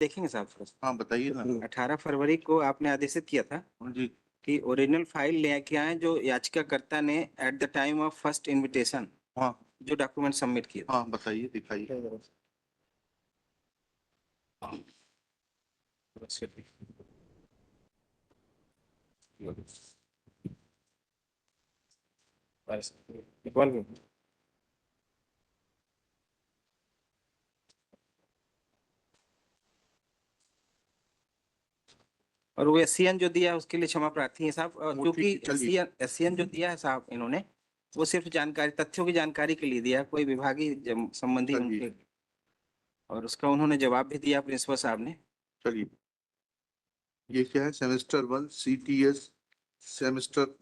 देखेंगे साहब थोड़ा सा? हाँ बताइए ना। 18 फरवरी को आपने आदेशित किया था हाँ जी। कि ओरिजिनल फाइल लेके आए जो याचिकाकर्ता ने at the time of first invitation हाँ जो डॉक्यूमेंट सबमिट किए थे। हाँ बताइए, दिखाइए। इकबाल भाई, और वो एससीएन जो दिया है उसके लिए क्षमा प्रार्थी है साहब, और वो क्योंकि ठीक है, चलिए। एससीएन जो दिया है साहब इन्होंने वो सिर्फ जानकारी, तथ्यों की जानकारी के लिए दिया है, कोई विभागीय संबंधी चलिए। उनके, और उसका उन्होंने जवाब भी दिया प्रिंसिपल साहब ने। चलिए, ये क्या है? Semester 1 CTS semester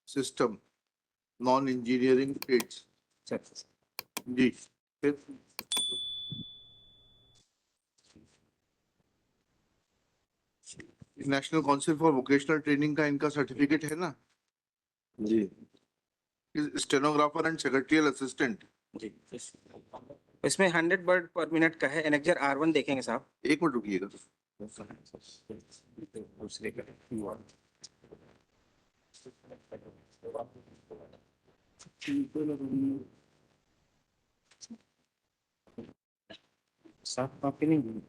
system non engineering trades. जी, फिर national council for vocational training का इनका सर्टिफिकेट है ना जी। Stenographer and secretarial assistant. जी, इसमें 100 वर्ड पर मिनट का है। एनेक्जर R1 देखेंगे साहब। एक मिनट रुकिएगा। दूसरे का साफ कॉपी नहीं।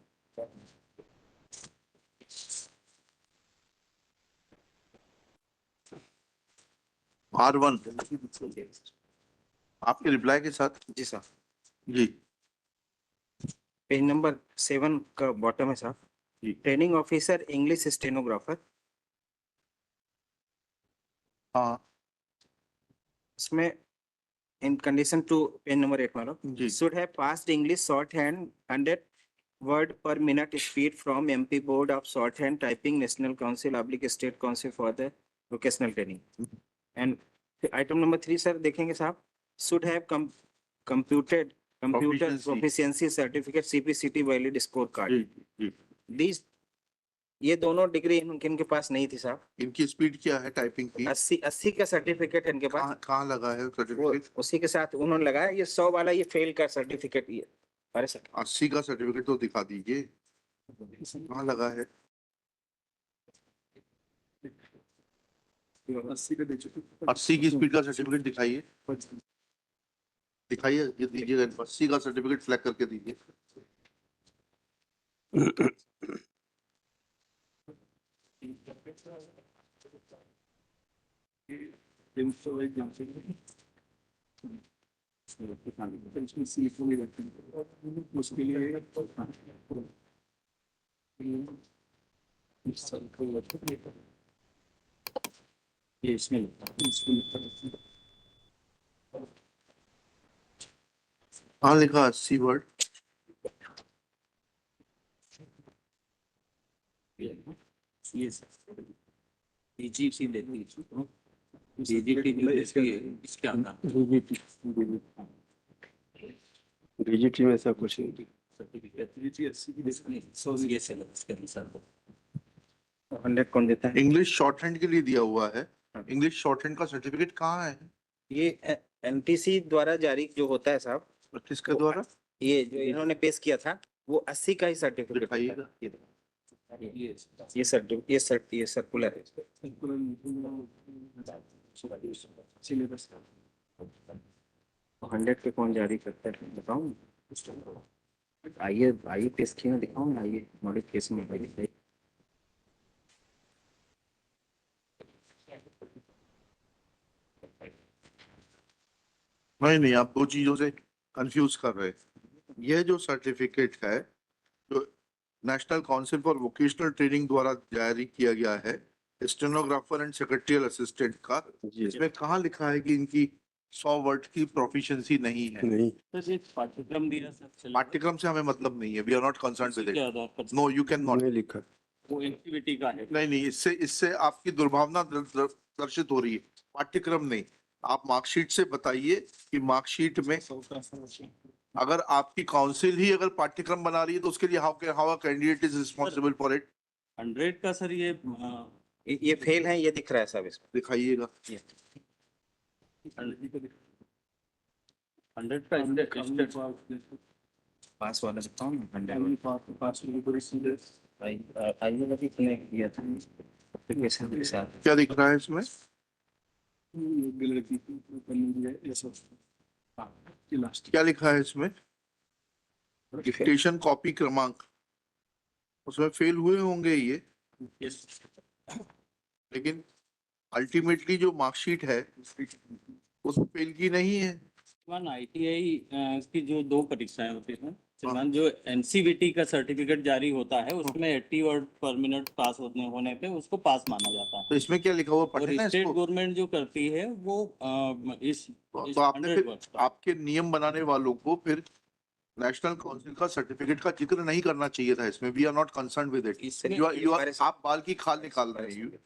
R1 आपके रिप्लाई के साथ। जी साहब, जी पेज नंबर 7 का बॉटम है साहब। जी। ट्रेनिंग ऑफिसर इंग्लिश स्टेनोग्राफर, हाँ इसमें इन कंडीशन टू पेज नंबर 8 मानो जी। should have passed English shorthand 100 word per minute speed from MP Board of Shorthand Typing National Council / State Council for the Vocational Training. And item number 3 sir देखेंगे साहब, should have computer proficiency certificate CPCT valid scorecard. Ji ji. These ये दोनों degree इनके पास नहीं थी साहब। इनकी speed क्या है टाइपिंग की? 80 का सर्टिफिकेट है इनके पास। कहाँ लगा है वो सर्टिफिकेट? उसी के साथ उन्होंने लगाया ये 100 वाला, ये फेल का सर्टिफिकेट ये। अरे सर 80 का सर्टिफिकेट तो दिखा दीजिए, कहाँ लगा है? 80 की स्पीड का सर्टिफिकेट दिखाइए, दिखाइए, ये दीजिएगा। 80 का सर्टिफिकेट फ्लैग करके दीजिए। ये इसमें हाँ लिखा 80 वर्ड। ये DGT देखिए, DGT इसके अंदर DGT में सब कुछ नहीं। सर्टिफिकेट ये सिलेबस के अनुसार 100 कौन देता है? इंग्लिश शॉर्ट हैंड के लिए दिया हुआ है। इंग्लिश शॉर्ट हैंड का सर्टिफिकेट कहाँ है? ये NTC द्वारा जारी जो होता है साहब, किसके द्वारा? ये जो इन्होंने पेश किया था वो 80 का ही सर्टिफिकेट दिखाइएगा। ये सर्कुलर है। सिलेबस 100 पे कौन जारी करता है बताऊं? आइए पेश किए दिखाऊं, आइए मॉडिफिकेशन में पहले नहीं, आप दो चीजों से कंफ्यूज कर रहे हैं। यह जो सर्टिफिकेट है जो national council for vocational training द्वारा जारी किया गया है, स्टेनोग्राफर एंड सेक्रेटरियल असिस्टेंट का, इसमें कहाँ लिखा है कि इनकी 100 वर्ड की प्रोफिशिएंसी नहीं है? नहीं। तो पाठ्यक्रम दिया सर, पाठ्यक्रम से हमें मतलब नहीं है। We are not concerned with it. No, you can not. नहीं लिखा। वो एक्टिविटी का है। नहीं, इससे आपकी दुर्भावना दर्शित हो रही है। पाठ्यक्रम नहीं, आप मार्कशीट से बताइए कि मार्कशीट में अगर आपकी काउंसिल ही अगर पाठ्यक्रम बना रही है तो उसके लिए how a candidate is responsible for it? 100 का सर ये फेल है, ये दिख रहा है साहब इसमें। दिखाइएगा। 100 का पास वाला सकता हूँ 100 भाई आइए अभी कनेक्ट किया था एप्लीकेशन के साथ। क्या दिख रहा है इसमें? क्या लिखा है इसमें? डिक्टेशन कॉपी क्रमांक, उसमें फेल हुए होंगे ये, लेकिन अल्टीमेटली जो मार्कशीट है उसमें फेल की नहीं है। श्रीमान आईटीआई की जो 2 परीक्षाएं होती हैं हाँ। श्रीमान, जो एनसीवीटी का सर्टिफिकेट जारी होता है उसमें 80 वर्ड पर मिनट पास होने पे उसको पास माना जाता तो है। इसमें क्या लिखा हुआ और पढ़े ना स्टेट इसको। गवर्नमेंट जो करती है वो इस तो आपने 100 फिर वर्ड्स का। आपके नियम बनाने वालों को फिर नेशनल काउंसिल का सर्टिफिकेट का जिक्र नहीं करना चाहिए था इसमें। We are not concern with it. इसमें यू आर आप बाल की खाल निकाल रहे हैं।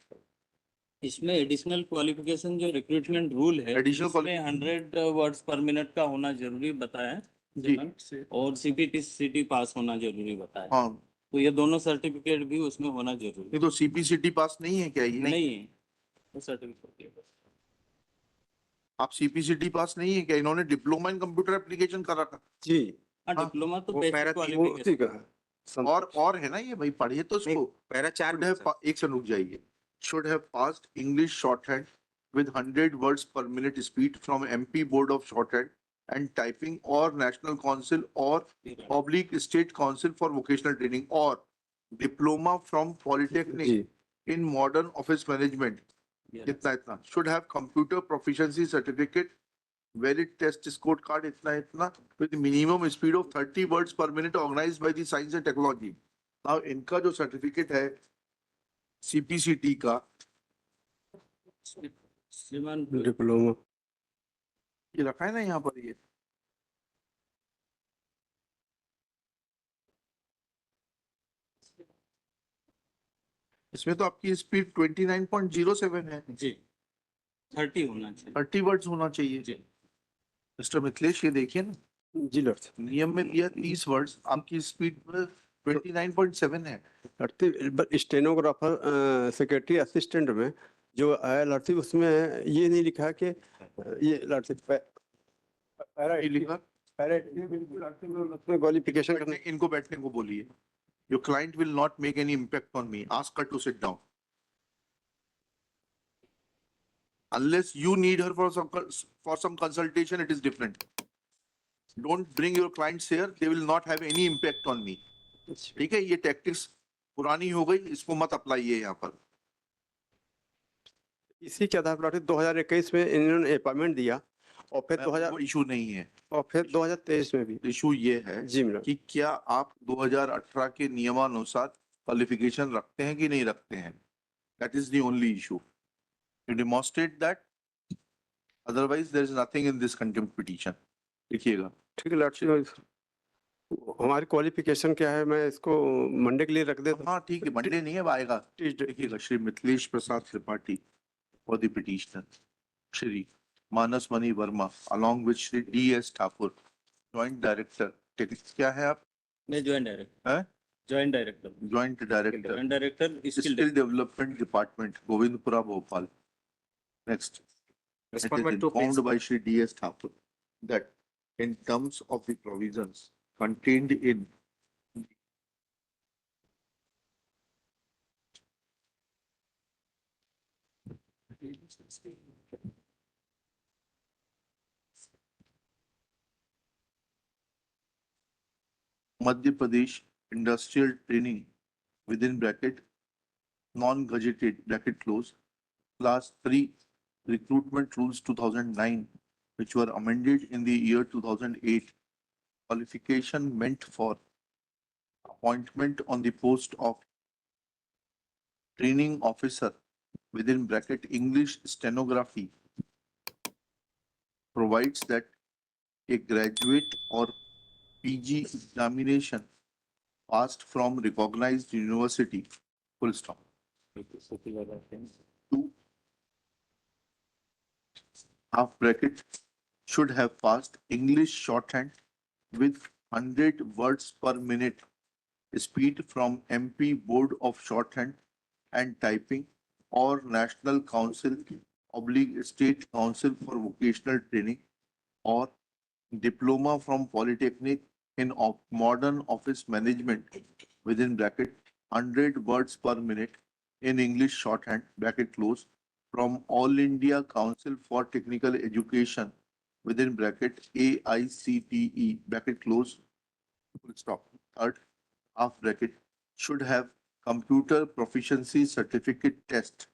इसमें एडिशनल क्वालिफिकेशन जो रिक्रूटमेंट रूल है Additional इसमें 100 वर्ड्स पर मिनट का होना जरूरी बताया है जी। श्रीमान, और सीपीटी सीटी पास होना जरूरी बताया है। हाँ, तो ये दोनों सर्टिफिकेट भी उसमें होना जरूरी नहीं तो सीपीसीटी पास नहीं है क्या ये? नहीं है वो सर्टिफिकेट। आप सीपीसीटी पास नहीं है क्या? इन्होंने डिप्लोमा इन कंप्यूटर एप्लीकेशन कर रखा। जी हाँ हाँ, डिप्लोमा तो वो बेसिक पैरा तीन वो उसी क्वालिफिकेशन का है। और है ना ये भाई, पढ़िए तो नहीं इसको। पैरा 4 should have एक से रुक जाइए। should have passed English shorthand with 100 words per minute speed from MP Board of Shorthand and Typing or National Council or oblique State Council for Vocational Training or diploma from Polytechnic ji in Modern Office Management. इतना इतना should have computer proficiency certificate, valid test score card, इतना इतना with minimum speed of 30 words per minute organized by the Science and Technology. Now इनका जो certificate है CPCT का, श्रीमान diploma ये रखा है ना यहाँ पर ये, इसमें तो आपकी स्पीड 29.07 है। जी 30 होना चाहिए 30 वर्ड्स होना चाहिए। जी। मिस्टर मिथिलेश ये देखिए ना, जी लड़ते नियम में दिया 30 वर्ड्स, आपकी स्पीड 29.7 है। लड़ते स्टेनोग्राफर सेक्रेटरी असिस्टेंट में जो है लड़ती उसमें ये नहीं लिखा कि ये लड़ते पैरा ये लिखा, क्वालिफिकेशन करने इनको बैठने को बोलिए। Your client will not make any impact on me. Ask her to sit down. Unless you need her for some consultation, it is different. Don't bring your clients here. They will not have any impact on me. ठीक है, ये tactics पुरानी हो गई, इसको मत apply यहाँ पर। इसी के आधार पर 2021 में इन्होंने अपॉइंटमेंट दिया और फिर वो 2000 इशू नहीं है। और फिर 2023 में भी। इशू ये है जी मैडम कि क्या आप 2018 के नियमानुसार क्वालिफिकेशन रखते हैं कि नहीं रखते हैं। That is the only issue. You demonstrate that. Otherwise, there is nothing in this contempt petition. लिखिएगा। ठीक है लड़ती हमारी क्वालिफिकेशन क्या है, मैं इसको मंडे के लिए रख देता हूँ। हाँ ठीक है, मंडे नहीं है, अब आएगा। देखिएगा, Shri Mithilesh Prasad Tripathi for the petitioner, Shri Manas Mani Verma along with Shri D.S. Thakur, joint director। क्या है आप? मैं ज्वाइंट डायरेक्टर हैं? Joint director Joint director, joint director Skill Development Department, Govindpura, Bhopal. Next. It is Respondent to informed principal. by Shri D.S. Thakur that in terms of the provisions contained in Madhya Pradesh Industrial Training within bracket non-gazetted bracket close class 3 recruitment rules 2009, which were amended in the year 2008, qualification meant for appointment on the post of training officer within bracket English stenography provides that a graduate or PG examination passed from recognized university, full stop. Two, half bracket should have passed English shorthand with 100 words per minute speed from MP Board of Shorthand and Typing or National Council oblique State Council for Vocational Training or diploma from Polytechnic in modern office management within bracket 100 words per minute in English shorthand bracket close from All India Council for Technical Education within bracket AICTE bracket close full stop. Third, half bracket should have computer proficiency certificate test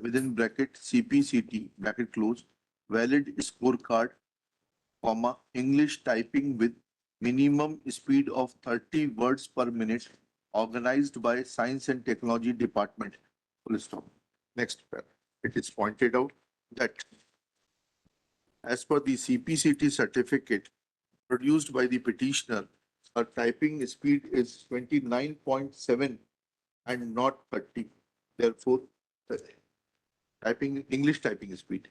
within bracket CPCT bracket close valid scorecard comma English typing with minimum speed of 30 words per minute organized by Science and Technology Department. Full stop. Next paragraph. It is pointed out that as per the CPCT certificate produced by the petitioner, her typing speed is 29.7 and not 30. Therefore, the English typing speed,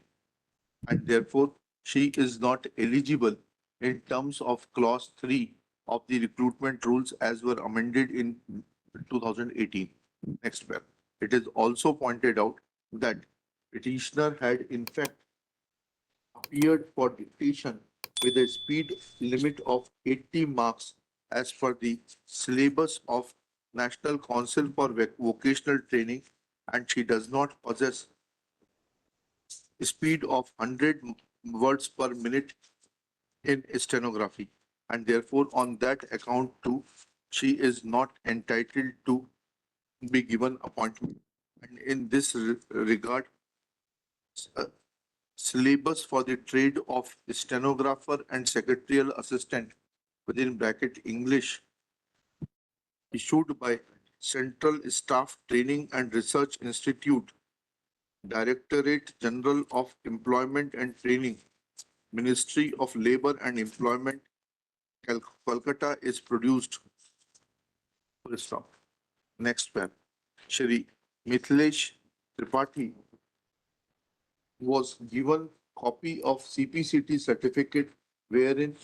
and therefore she is not eligible in terms of clause 3 of the recruitment rules as were amended in 2018. Next paragraph. It is also pointed out that petitioner had in fact appeared for dictation with a speed limit of 80 marks as per the syllabus of National Council for Vocational Training, and she does not possess speed of 100 words per minute in stenography, and therefore on that account too she is not entitled to be given appointment. And in this regard, uh, syllabus for the trade of stenographer and secretarial assistant within bracket English issued by Central Staff Training and Research Institute, Directorate General of Employment and Training, Ministry of Labor and Employment, Kolkata is produced. Full stop. Next one. Shri Mithilesh Tripathi was given copy of CPCT certificate wherein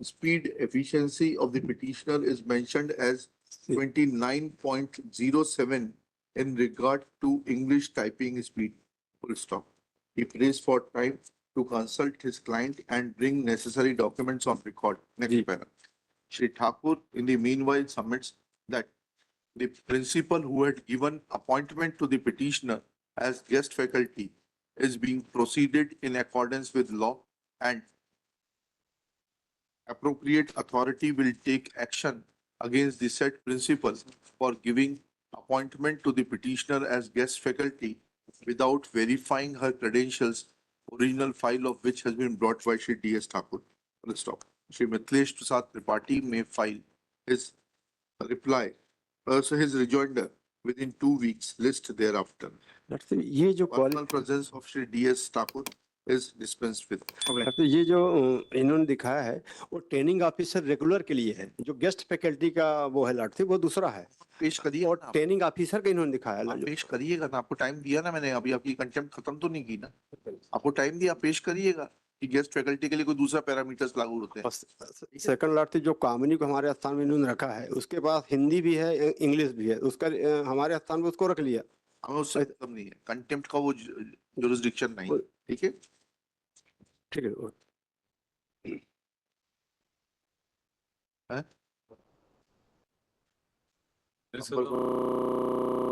speed efficiency of the petitioner is mentioned as 29.07 in regard to English typing speed. Full stop. He prays for time to consult his client and bring necessary documents on record. Next Ji. paragraph. Shri Thakur in the meanwhile submits that the principal who had given appointment to the petitioner as guest faculty is being proceeded in accordance with law, and appropriate authority will take action against the said principal for giving appointment to the petitioner as guest faculty without verifying her credentials, original file of which has been brought by Shri D.S. Thakur. Full stop. Shri Mithilesh Prasad Tripathi may file his reply, also his rejoinder within 2 weeks, list thereafter. Doctor साहब ये जो Personal presence of Shri D.S. Thakur is dispensed with. तो ये जो इन्होंने दिखाया है वो ट्रेनिंग ऑफिसर रेगुलर के लिए है, जो गेस्ट फैकल्टी का वो है लड़ती वो दूसरा है, पेश करिए और ना आप। ट्रेनिंग ऑफिसर का इन्होंने दिखाया आप है। पेश करिएगा ना, आपको टाइम दिया ना मैंने, अभी आपकी कंटेम्प्ट खत्म तो नहीं की ना, आपको टाइम दिया, पेश करिएगा कि गेस्ट फैकल्टी के लिए कोई दूसरा पैरामीटर्स लागू होते हैं। सेकंड लड़ती जो कामिनी को हमारे स्थान में इन्होंने रखा है, उसके पास हिंदी भी है, इंग्लिश भी है, उसका हमारे स्थान में उसको रख लिया। हमें उससे मतलब नहीं है, कंटेम्प्ट का वो जुरिस्डिक्शन नहीं है, ठीक है। ठीक है। हैं?